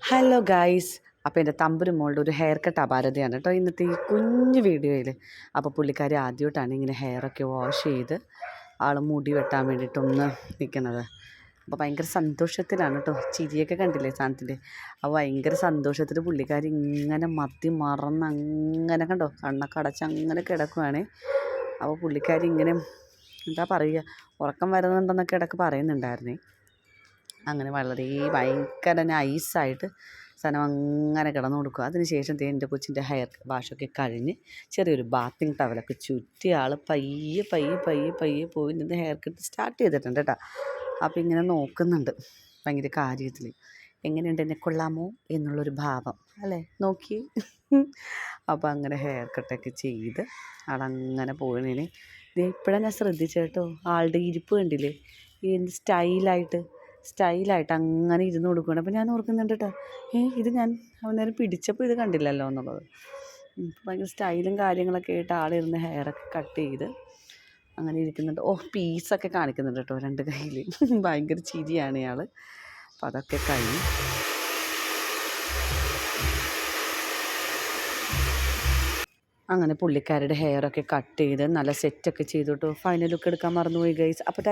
Hello guys. അപ്പോൾ എൻ്റെ തമ്പുരു മോളുടെ ഒരു ഹെയർ കട്ട് അപാരതയാണ് കേട്ടോ ഇന്നത്തെ ഈ കുഞ്ഞു വീഡിയോയിൽ. അപ്പോൾ പുള്ളിക്കാരി ആദ്യമായിട്ടാണ് ഇങ്ങനെ ഹെയറൊക്കെ വാഷ് ചെയ്ത് ആൾ മുടി വെട്ടാൻ വേണ്ടിയിട്ടൊന്ന് നിൽക്കുന്നത്. അപ്പോൾ ഭയങ്കര സന്തോഷത്തിലാണ് കേട്ടോ. ചിരിയൊക്കെ കണ്ടില്ലേ സാധനത്തിൻ്റെ. അപ്പോൾ ഭയങ്കര സന്തോഷത്തിൽ പുള്ളിക്കാരി ഇങ്ങനെ മറന്ന് അങ്ങനെ കണ്ടോ കണ്ണൊക്കെ അടച്ച് അങ്ങനെ കിടക്കുവാണേ. അപ്പോൾ പുള്ളിക്കാരി ഇങ്ങനെ എന്താ പറയുക, ഉറക്കം വരുന്നുണ്ടെന്നൊക്കെ ഇടയ്ക്ക് പറയുന്നുണ്ടായിരുന്നേ. അങ്ങനെ വളരെ ഭയങ്കര നൈസായിട്ട് സാധനം അങ്ങനെ കിടന്നു കൊടുക്കുക. അതിന് ശേഷം എൻ്റെ കൊച്ചിൻ്റെ ഹെയർ വാഷൊക്കെ കഴിഞ്ഞ് ചെറിയൊരു ബാത്തിങ് ടവലൊക്കെ ചുറ്റി ആൾ പയ്യെ പയ്യെ പയ്യെ പയ്യെ പോയി നിന്ന് ഹെയർ കട്ട് സ്റ്റാർട്ട് ചെയ്തിട്ടുണ്ട് കേട്ടോ. അപ്പോൾ ഇങ്ങനെ നോക്കുന്നുണ്ട് ഭയങ്കര കാര്യത്തിൽ. എങ്ങനെയുണ്ട്, എന്നെ കൊള്ളാമോ എന്നുള്ളൊരു ഭാവം അല്ലേ, നോക്കി. അപ്പോൾ അങ്ങനെ ഹെയർ കട്ടൊക്കെ ചെയ്ത് ആളങ്ങനെ പോയതിന് ഇപ്പോഴാണ് ഞാൻ ശ്രദ്ധിച്ചേട്ടോ, ആളുടെ ഇരിപ്പ് കണ്ടില്ലേ, എന്ത് സ്റ്റൈലായിട്ട് അങ്ങനെ ഇരുന്ന് കൊടുക്കുകയാണ്. അപ്പോൾ ഞാൻ ഓർക്കുന്നുണ്ട് കേട്ടോ, ഇത് ഞാൻ നേരം പിടിച്ചപ്പോൾ ഇത് കണ്ടില്ലല്ലോ എന്നുള്ളത്. ഭയങ്കര സ്റ്റൈലും കാര്യങ്ങളൊക്കെ ആയിട്ട് ആളിരുന്ന് ഹെയറൊക്കെ കട്ട് ചെയ്ത് അങ്ങനെ ഇരിക്കുന്നുണ്ട്. പീസൊക്കെ കാണിക്കുന്നുണ്ട് കേട്ടോ രണ്ട് കയ്യിൽ. ഭയങ്കര ചിരിയാണ് ഇയാൾ. അപ്പോൾ അതൊക്കെ കഴിഞ്ഞ് അങ്ങനെ പുള്ളിക്കാരുടെ ഹെയറൊക്കെ കട്ട് ചെയ്ത് നല്ല സെറ്റൊക്കെ ചെയ്തു കേട്ടോ. ഫൈനൽ ലുക്ക് എടുക്കാൻ മറന്നുപോയി ഗൈസ്. അപ്പോൾ